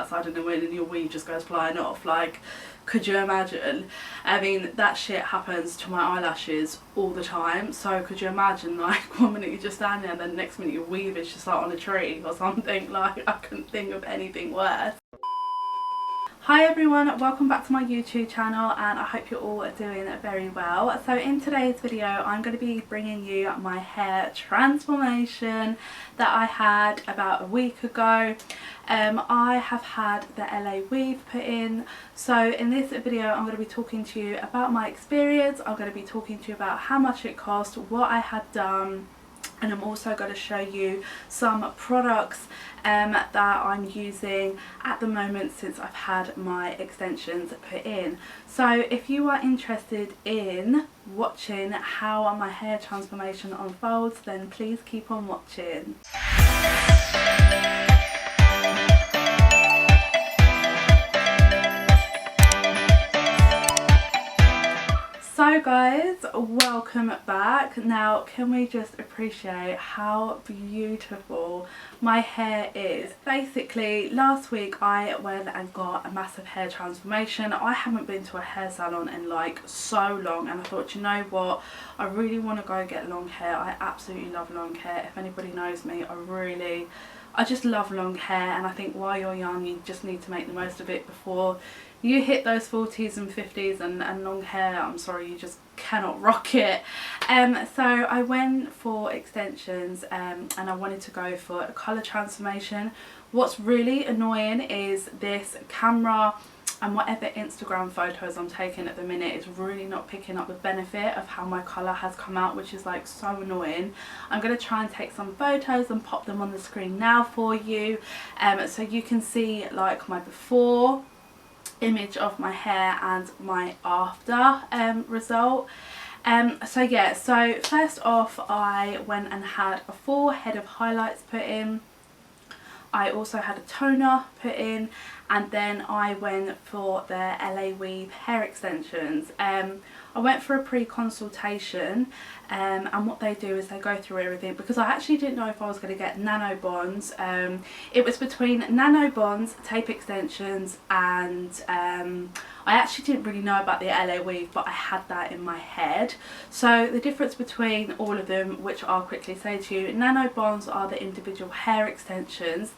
outside in the wind and your weave just goes flying off. Like, could you imagine? I mean, that shit happens to my eyelashes all the time, so could you imagine, like, one minute you're just standing there and then the next minute your weave is just like on a tree or something? Like, I couldn't think of anything worse. Hi everyone, welcome back to my YouTube channel, and I hope you're all doing very well. So in today's video I'm going to be bringing you my hair transformation that I had about a week ago. I have had the LA weave put in, so in this video I'm going to be talking to you about my experience. I'm going to be talking to you about how much it cost, what I had done, and I'm also going to show you some products that I'm using at the moment since I've had my extensions put in. So if you are interested in watching how my hair transformation unfolds, then please keep on watching. So guys, welcome back. Now can we just appreciate how beautiful my hair is? Basically last week I went and got a massive hair transformation. I haven't been to a hair salon in like so long, and I thought, you know what, I really want to go get long hair. I absolutely love long hair. If anybody knows me, I just love long hair, and I think while you're young you just need to make the most of it before you hit those 40s and 50s, and long hair, I'm sorry, you just cannot rock it. So I went for extensions and I wanted to go for a colour transformation. What's really annoying is this camera and whatever Instagram photos I'm taking at the minute is really not picking up the benefit of how my colour has come out, which is like so annoying. I'm going to try and take some photos and pop them on the screen now for you, so you can see like my before image of my hair and my after result. So yeah, so first off I went and had a full head of highlights put in. I also had a toner put in, and then I went for the LA weave hair extensions. I went for a pre-consultation, and what they do is they go through everything, because I actually didn't know if I was going to get nano bonds. It was between nano bonds, tape extensions, and I actually didn't really know about the LA weave, but I had that in my head. So the difference between all of them, which I'll quickly say to you: nano bonds are the individual hair extensions.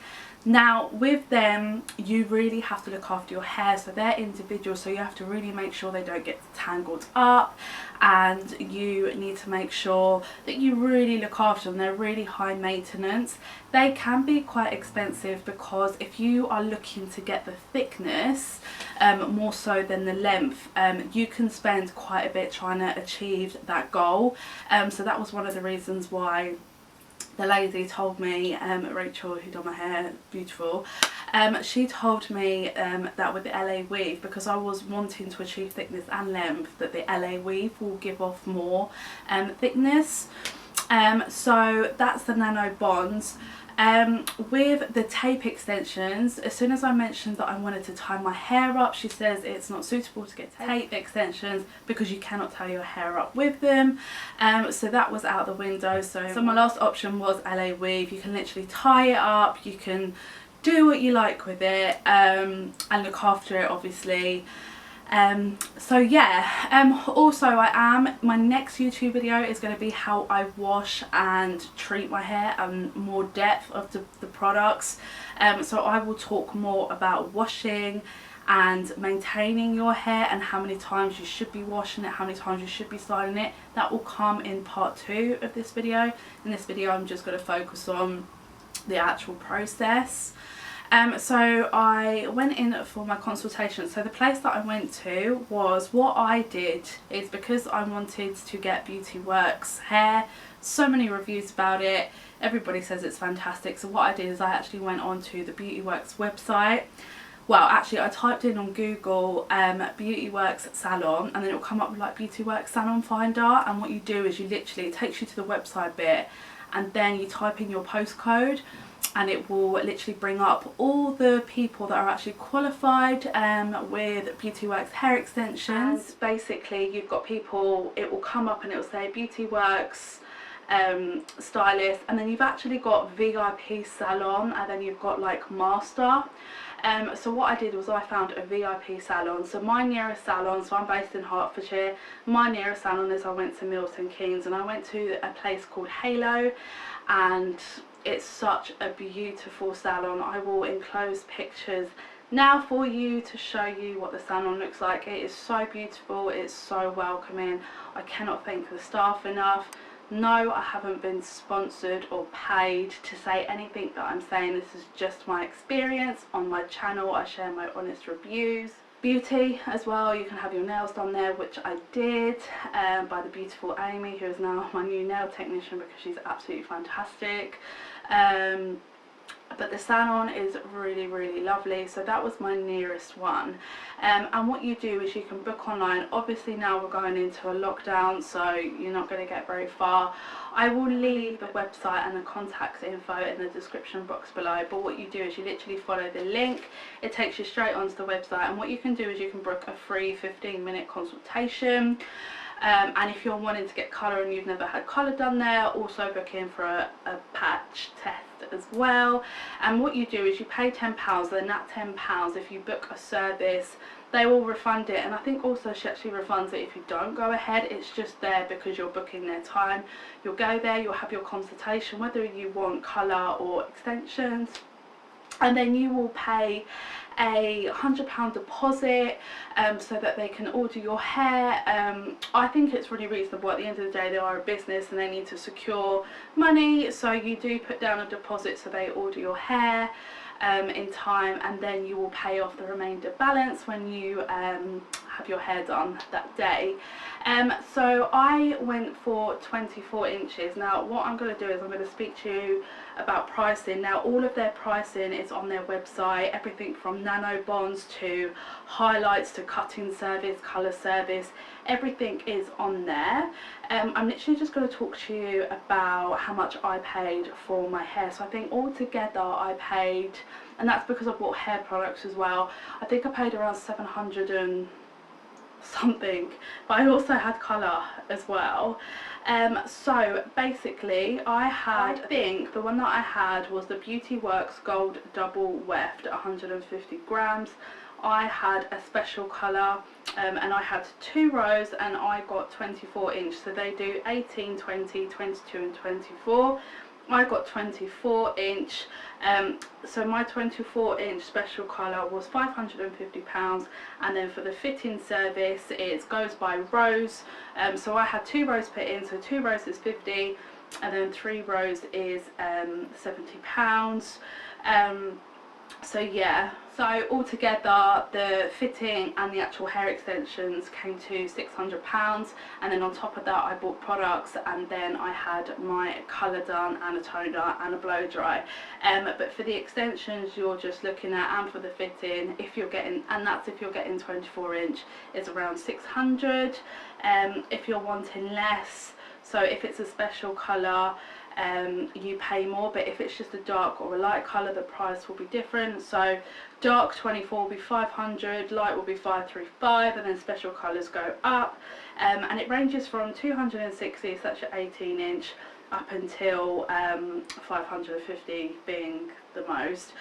Now with them you really have to look after your hair, so they're individual, so you have to really make sure they don't get tangled up, and you need to make sure that you really look after them. They're really high maintenance. They can be quite expensive, because if you are looking to get the thickness more so than the length, you can spend quite a bit trying to achieve that goal. So that was one of the reasons why the lady told me, Rachel, who done my hair, beautiful, she told me that with the LA weave, because I was wanting to achieve thickness and length, that the LA weave will give off more thickness. So that's the nano bonds. With the tape extensions, as soon as I mentioned that I wanted to tie my hair up, she says it's not suitable to get tape extensions because you cannot tie your hair up with them. So that was out the window. So my last option was LA weave. You can literally tie it up, you can do what you like with it, and look after it obviously. So yeah, also my next YouTube video is going to be how I wash and treat my hair, and more depth of the products. So I will talk more about washing and maintaining your hair, and how many times you should be washing it, how many times you should be styling it. That will come in part 2 of this video. In this video I'm just going to focus on the actual process. So I went in for my consultation. So the place that I went to was, what I did is, because I wanted to get Beauty Works hair, so many reviews about it, everybody says it's fantastic. So what I did is I actually went on to the Beauty Works website. Well, actually I typed in on Google Beauty Works Salon, and then it will come up with like Beauty Works Salon Finder, and what you do is you literally, it takes you to the website bit, and then you type in your postcode, and it will literally bring up all the people that are actually qualified with Beauty Works hair extensions. And basically you've got people, it will come up and it will say Beauty Works stylist, and then you've actually got VIP salon, and then you've got like master. So what I did was I found a VIP salon. So my nearest salon, so I'm based in Hertfordshire, my nearest salon is I went to Milton Keynes, and I went to a place called Halo, and it's such a beautiful salon. I will enclose pictures now for you to show you what the salon looks like. It is so beautiful, it's so welcoming. I cannot thank the staff enough. No, I haven't been sponsored or paid to say anything that I'm saying. This is just my experience on my channel. I share my honest reviews. Beauty as well, you can have your nails done there, which I did, by the beautiful Amy, who is now my new nail technician because she's absolutely fantastic. But the salon is really, really lovely. So that was my nearest one. And what you do is you can book online. Obviously now we're going into a lockdown, so you're not going to get very far. I will leave the website and the contact info in the description box below, but what you do is you literally follow the link. It takes you straight onto the website, and what you can do is you can book a free 15-minute consultation. And if you're wanting to get colour and you've never had colour done there, also book in for a patch test as well. And what you do is you pay £10, then that £10, if you book a service, they will refund it. And I think also she actually refunds it if you don't go ahead. It's just there because you're booking their time. You'll go there, you'll have your consultation, whether you want colour or extensions, and then you will pay a £100 deposit so that they can order your hair. I think it's really reasonable. At the end of the day, they are a business and they need to secure money, so you do put down a deposit so they order your hair in time, and then you will pay off the remainder balance when you have your hair done that day. So I went for 24 inches. Now what I'm going to do is I'm going to speak to you about pricing. Now all of their pricing is on their website, everything from nano bonds to highlights to cutting service, colour service, everything is on there. I'm literally just going to talk to you about how much I paid for my hair. So I think altogether I paid, and that's because I bought hair products as well, I think I paid around 700 and something, but I also had colour as well. So basically I think the one that I had was the Beauty Works Gold Double Weft, 150 grams. I had a special colour, and I had 2 rows, and I got 24 inch. So they do 18, 20, 22 and 24. I got 24 inch. So my 24 inch special colour was £550, and then for the fitting service it goes by rows. So I had 2 rows put in, so 2 rows is 50, and then 3 rows is £70. So yeah, so altogether the fitting and the actual hair extensions came to £600, and then on top of that I bought products, and then I had my colour done and a toner and a blow dry. But for the extensions you're just looking at, and for the fitting, if you're getting, and that's if you're getting 24 inch, is around 600. If you're wanting less, so if it's a special colour, you pay more, but if it's just a dark or a light colour, the price will be different. So dark 24 will be 500, light will be 535, and then special colours go up, and it ranges from 260, such at 18 inch, up until 550 being the most.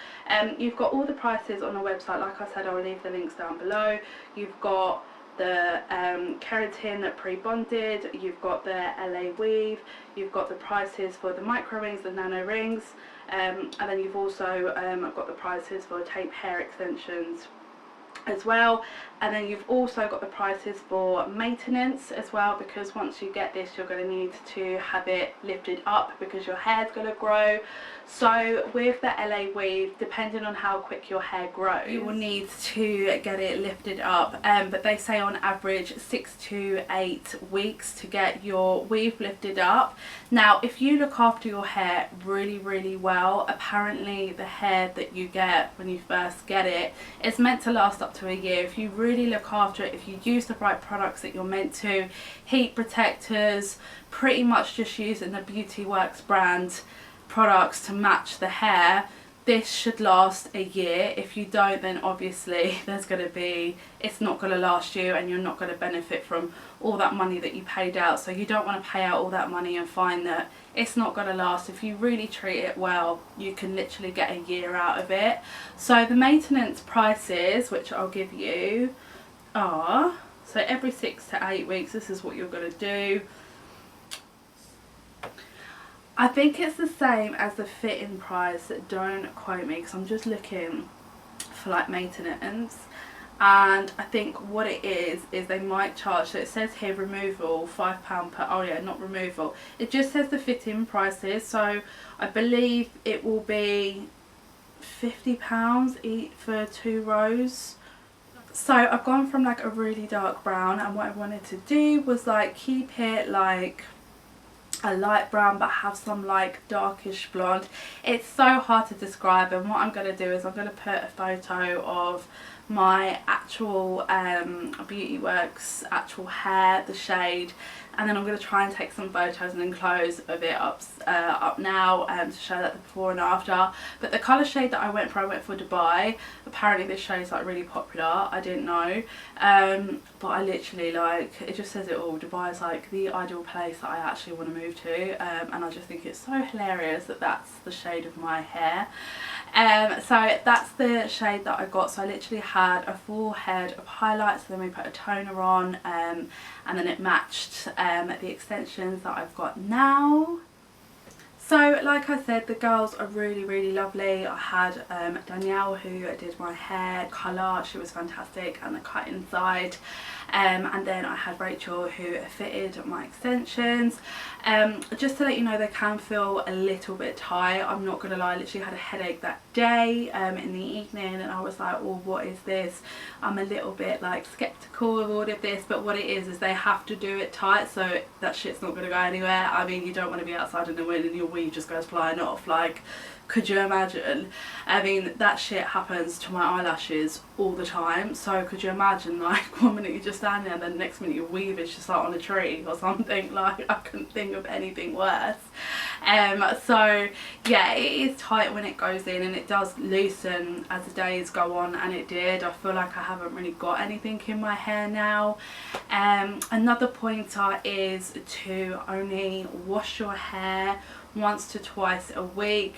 You've got all the prices on the website. Like I said, I'll leave the links down below. You've got the keratin pre-bonded, you've got the LA weave, you've got the prices for the micro rings, the nano rings, and then you've also got the prices for tape hair extensions as well. And then you've also got the prices for maintenance as well, because once you get this you're going to need to have it lifted up because your hair's going to grow. So with the LA weave, depending on how quick your hair grows, you will need to get it lifted up, but they say on average 6 to 8 weeks to get your weave lifted up. Now if you look after your hair really, really well, apparently the hair that you get when you first get it is meant to last up to a year if you really look after it, if you use the right products that you're meant to, heat protectors, pretty much just using the Beauty Works brand products to match the hair. this should last a year. If you don't, then obviously it's not going to last you, and you're not going to benefit from all that money that you paid out. So you don't want to pay out all that money and find that it's not going to last. If you really treat it well, you can literally get a year out of it. So the maintenance prices, which I'll give you, are, so every 6 to 8 weeks, this is what you're going to do. I think it's the same as the fitting price, don't quote me because I'm just looking for like maintenance, and I think what it is they might charge, so it says here removal £5 per, oh yeah, not removal, it just says the fitting prices, so I believe it will be £50 each for 2 rows. So I've gone from like a really dark brown, and what I wanted to do was like keep it like a light brown but have some like darkish blonde. It's so hard to describe, and what I'm going to do is I'm going to put a photo of my actual Beauty Works actual hair, the shade, and then I'm going to try and take some photos and enclose of it up now to show that the before and after. But the colour shade that I went for Dubai, apparently this shade is like really popular, I didn't know, but I literally, like, it just says it all. Dubai is like the ideal place that I actually want to move to, and I just think it's so hilarious that that's the shade of my hair. So that's the shade that I got. So I literally had a full head of highlights, then we put a toner on, and then it matched the extensions that I've got now. So like I said, the girls are really lovely. I had Danielle who did my hair colour, she was fantastic, and the cut inside, and then I had Rachel who fitted my extensions. Just to let you know, they can feel a little bit tight, I'm not gonna lie. I literally had a headache that day in the evening, and I was like, well, what is this? I'm a little bit like skeptical of all of this, but what it is they have to do it tight, so that shit's not gonna go anywhere. I mean, you don't want to be outside in the wind and your weave just goes flying off. Like, could you imagine? I mean, that shit happens to my eyelashes all the time, so could you imagine, like, one minute you're just standing there and then the next minute your weave is just like on a tree or something? Like, I couldn't think of anything worse. So yeah, it is tight when it goes in, and it does loosen as the days go on, and it did. I feel like I haven't really got anything in my hair now. Another pointer is to only wash your hair once to twice a week,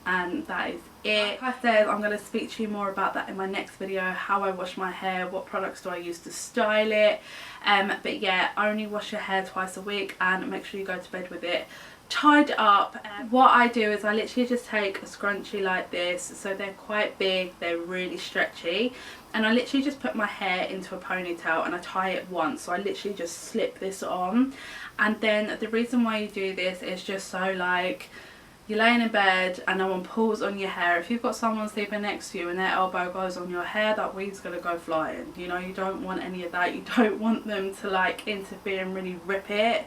and that is it. Like I said, I'm going to speak to you more about that in my next video, how I wash my hair, what products do I use to style it, but yeah, only wash your hair twice a week, and make sure you go to bed with it tied up. What I do is I literally just take a scrunchie like this, so they're quite big, they're really stretchy, and I literally just put my hair into a ponytail and I tie it once. So I literally just slip this on, and then the reason why you do this is just so, like, you're laying in bed and no one pulls on your hair. If you've got someone sleeping next to you and their elbow goes on your hair, that weave's going to go flying. You know, you don't want any of that. You don't want them to like interfere and really rip it,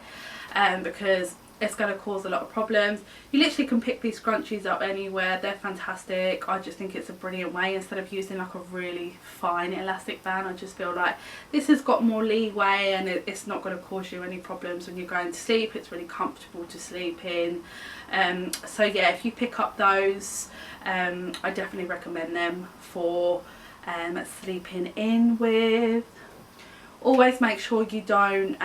because it's going to cause a lot of problems. You literally can pick these scrunchies up anywhere, they're fantastic. I just think it's a brilliant way. Instead of using like a really fine elastic band, I just feel like this has got more leeway, and it's not going to cause you any problems when you're going to sleep. It's really comfortable to sleep in. So yeah, if you pick up those, I definitely recommend them for sleeping in with. Always make sure you don't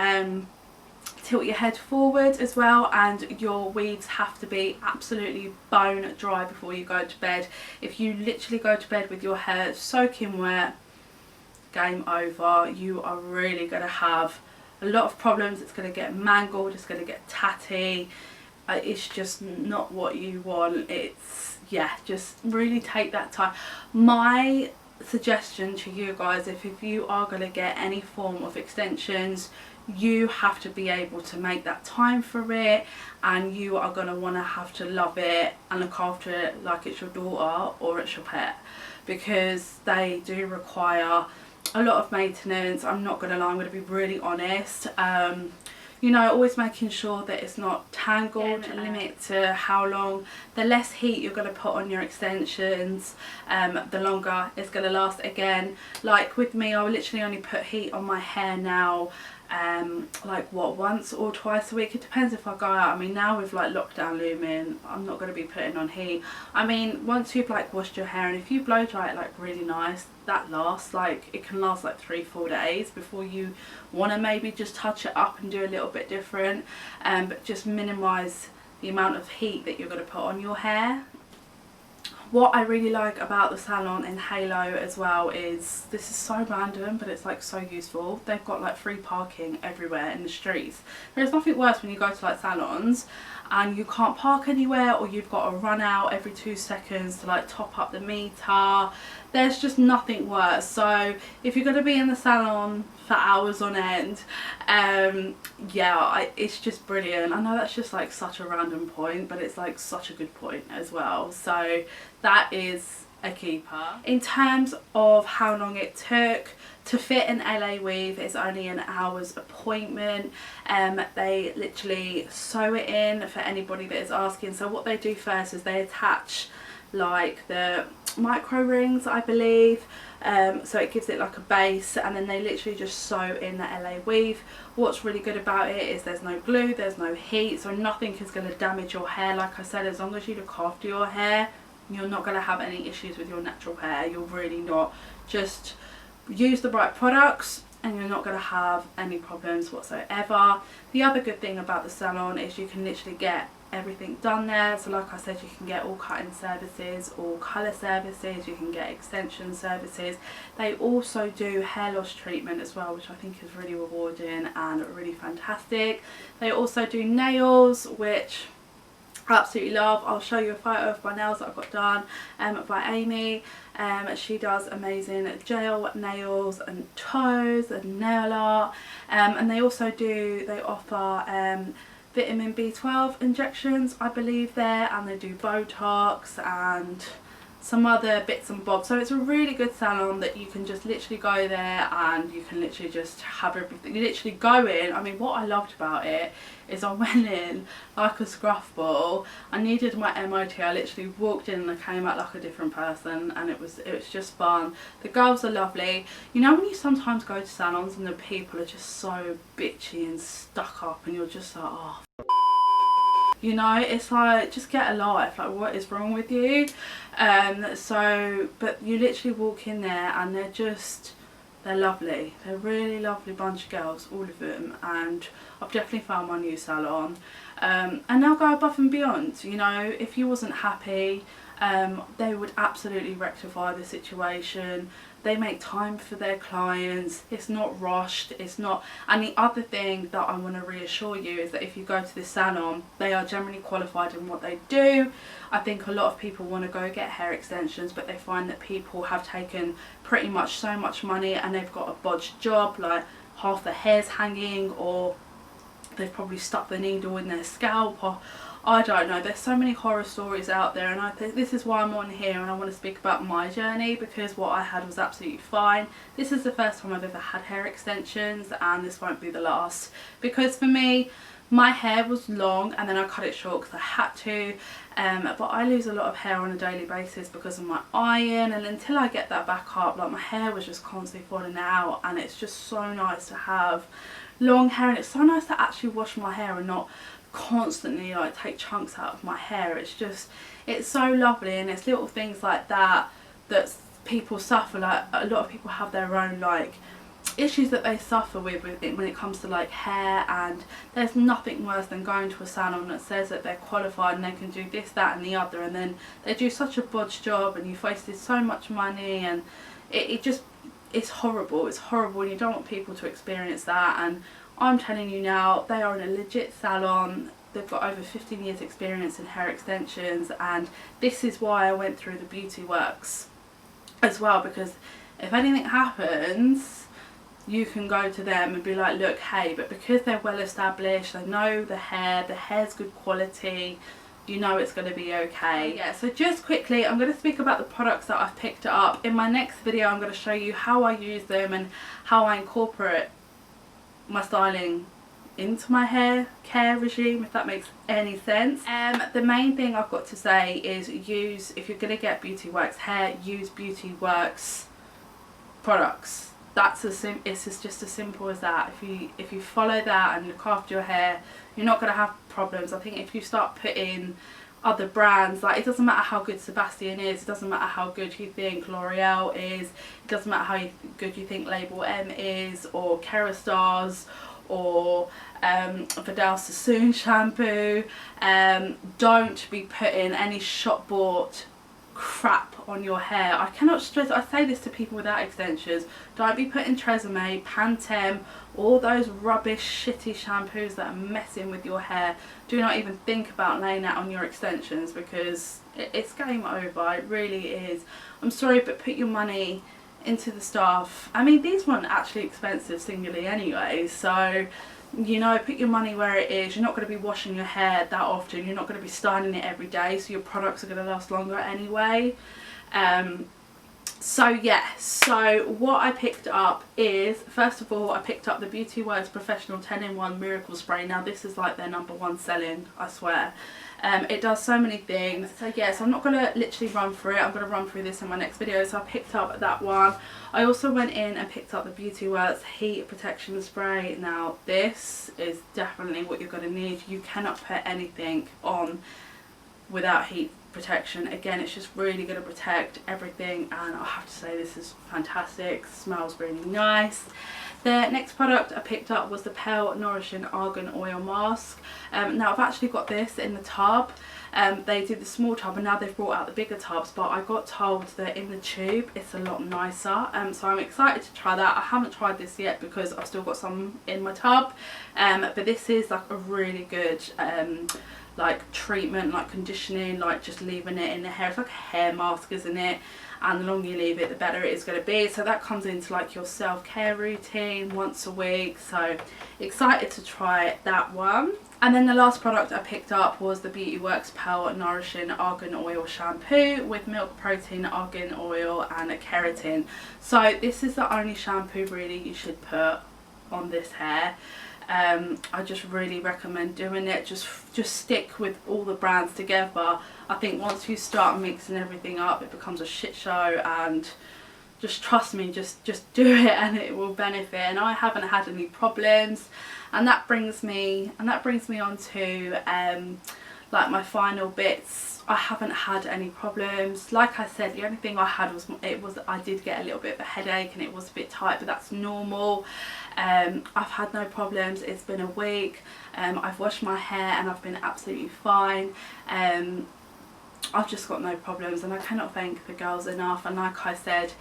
tilt your head forward as well, and your weaves have to be absolutely bone dry before you go to bed. If you literally go to bed with your hair soaking wet, game over. You are really going to have a lot of problems. It's going to get mangled, it's going to get tatty. It's just not what you want. It's, yeah, just really take that time. My suggestion to you guys, if you are going to get any form of extensions, you have to be able to make that time for it, and you are going to want to have to love it and look after it like it's your daughter or it's your pet, because they do require a lot of maintenance. I'm not going to lie, I'm going to be really honest. You know, always making sure that it's not tangled, limit to how long. The less heat you're going to put on your extensions, the longer it's going to last. Again, like with me, I will literally only put heat on my hair now like what, once or twice a week. It depends if I go out. I mean, now with like lockdown looming, I'm not going to be putting on heat. I mean, once you've like washed your hair, and if you blow dry it like really nice, that lasts like, it can last like 3-4 days before you want to maybe just touch it up and do a little bit different, but just minimize the amount of heat that you're going to put on your hair. What I really like about the Salon in Halo as well is, this is so random but it's like so useful, they've got like free parking everywhere in the streets. There's nothing worse when you go to like salons and you can't park anywhere, or you've got to run out every 2 seconds to like top up the meter. There's just nothing worse. So if you're going to be in the salon for hours on end, yeah, it's just brilliant. I know that's just like such a random point, but it's like such a good point as well. So that is a keeper. In terms of how long it took to fit an LA weave, it's only an hour's appointment. They literally sew it in for anybody that is asking. So what they do first is they attach like the micro rings, I believe, so it gives it like a base, and then they literally just sew in the LA weave. What's really good about it is there's no glue, there's no heat, so nothing is going to damage your hair. Like I said, as long as you look after your hair, you're not going to have any issues with your natural hair. You're really not. Just use the right products and you're not going to have any problems whatsoever. The other good thing about the salon is you can literally get everything done there. So like I said, you can get all cutting services, all colour services, you can get extension services. They also do hair loss treatment as well, which I think is really rewarding and really fantastic. They also do nails, which I absolutely love. I'll show you a photo of my nails that I got done by Amy. She does amazing gel nails and toes and nail art, and they also offer vitamin B12 injections, I believe, there, and they do Botox and some other bits and bobs. So it's a really good salon that you can just literally go there and you can literally just have everything. You literally go in. I mean, what I loved about it is I went in like a scruff ball. I needed my MOT. I literally walked in and I came out like a different person, and it was just fun. The girls are lovely. You know when you sometimes go to salons and the people are just so bitchy and stuck up and you're just like, oh, you know, it's like, just get a life, like what is wrong with you? But you literally walk in there and they're lovely. They're a really lovely bunch of girls, all of them, and I've definitely found my new salon. And they'll go above and beyond. You know, if you wasn't happy, they would absolutely rectify the situation. They make time for their clients. It's not rushed. It's not. And the other thing that I want to reassure you is that if you go to this salon, they are generally qualified in what they do. I think a lot of people want to go get hair extensions, but they find that people have taken pretty much so much money and they've got a bodged job, like half the hair's hanging, or they've probably stuck the needle in their scalp, or I don't know. There's so many horror stories out there, and I think this is why I'm on here, and I want to speak about my journey, because what I had was absolutely fine. This is the first time I've ever had hair extensions, and this won't be the last, because for me, my hair was long and then I cut it short because I had to, but I lose a lot of hair on a daily basis because of my iron, and until I get that back up, like, my hair was just constantly falling out, and it's just so nice to have long hair, and it's so nice to actually wash my hair and not constantly like take chunks out of my hair. It's so lovely, and it's little things like that that people suffer. Like, a lot of people have their own like issues that they suffer with it when it comes to like hair, and there's nothing worse than going to a salon that says that they're qualified and they can do this, that and the other, and then they do such a bodged job and you've wasted so much money, and it's horrible. It's horrible, and you don't want people to experience that. And I'm telling you now, they are in a legit salon. They've got over 15 years experience in hair extensions, and this is why I went through the beauty works as well, because if anything happens, you can go to them and be like, look, hey, but because they're well established, they know the hair's good quality, you know it's going to be okay. Yeah, so just quickly, I'm going to speak about the products that I've picked up. In my next video, I'm going to show you how I use them and how I incorporate my styling into my hair care regime, if that makes any sense. The main thing I've got to say is if you're going to get Beauty Works hair, use Beauty Works products. it's just as simple as that. If you follow that and look after your hair, you're not going to have problems. I think if you start putting other brands, like, it doesn't matter how good Sebastian is, it doesn't matter how good you think L'Oreal is, it doesn't matter how good you think Label M is, or Kerastars, or Vidal Sassoon shampoo. Don't be putting any shop bought crap on your hair. I cannot stress, I say this to people without extensions, don't be putting Tresemme, Pantene, all those rubbish shitty shampoos that are messing with your hair. Do not even think about laying that on your extensions, because it's game over. It really is. I'm sorry, but put your money into the stuff. I mean, these weren't actually expensive singly anyway, so you know, put your money where it is. You're not going to be washing your hair that often, you're not going to be styling it every day, so your products are going to last longer anyway. So yeah, so what I picked up is, first of all, I picked up the Beauty Works Professional 10-in-1 Miracle Spray. Now this is like their #1 selling, I swear. It does so many things. So yeah, so I'm not going to literally run through it, I'm going to run through this in my next video. So I picked up that one. I also went in and picked up the Beauty Works Heat Protection Spray. Now this is definitely what you're going to need. You cannot put anything on without heat protection. Again, it's just really going to protect everything, and I have to say this is fantastic. Smells really nice. The next product I picked up was the Pale Nourishing Argan Oil Mask. Now I've actually got this in the tub. They did the small tub and now they've brought out the bigger tubs, but I got told that in the tube it's a lot nicer, so I'm excited to try that. I haven't tried this yet because I've still got some in my tub, but this is like a really good like treatment, like conditioning, like just leaving it in the hair. It's like a hair mask, isn't it? And the longer you leave it, the better it is going to be. So that comes into like your self-care routine once a week, so excited to try that one. And then the last product I picked up was the Beauty Works Pale Nourishing Argan Oil Shampoo with milk protein, argan oil and keratin. So this is the only shampoo really you should put on this hair. I just really recommend doing it. Just stick with all the brands together. I think once you start mixing everything up, it becomes a shit show, and just trust me, just do it and it will benefit. And I haven't had any problems, and that brings me on to like my final bits. I haven't had any problems. Like I said, the only thing I had was I did get a little bit of a headache and it was a bit tight, but that's normal. I've had no problems. It's been a week. I've washed my hair and I've been absolutely fine. I've just got no problems, and I cannot thank the girls enough. And like I said,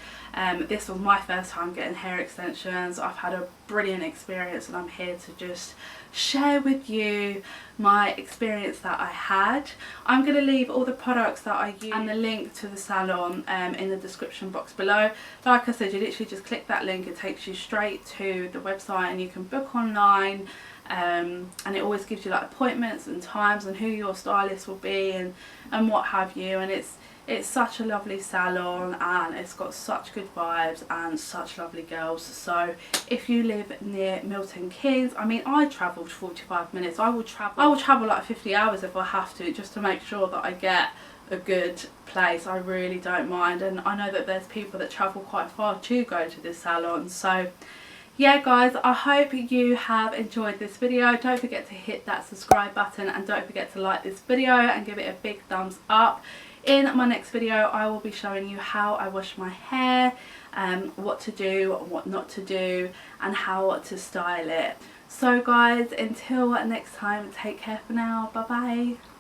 this was my first time getting hair extensions. I've had a brilliant experience, and I'm here to just share with you my experience that I had. I'm going to leave all the products that I use and the link to the salon in the description box below. Like I said, you literally just click that link, it takes you straight to the website and you can book online. And it always gives you like appointments and times and who your stylist will be and what have you, and it's such a lovely salon and it's got such good vibes and such lovely girls. So if you live near Milton Keynes, I mean, I travelled 45 minutes. I will travel like 50 hours if I have to, just to make sure that I get a good place. I really don't mind, and I know that there's people that travel quite far to go to this salon. So yeah guys, I hope you have enjoyed this video. Don't forget to hit that subscribe button, and don't forget to like this video and give it a big thumbs up. In my next video I will be showing you how I wash my hair, what to do, what not to do, and how to style it. So guys, until next time, take care for now. Bye bye.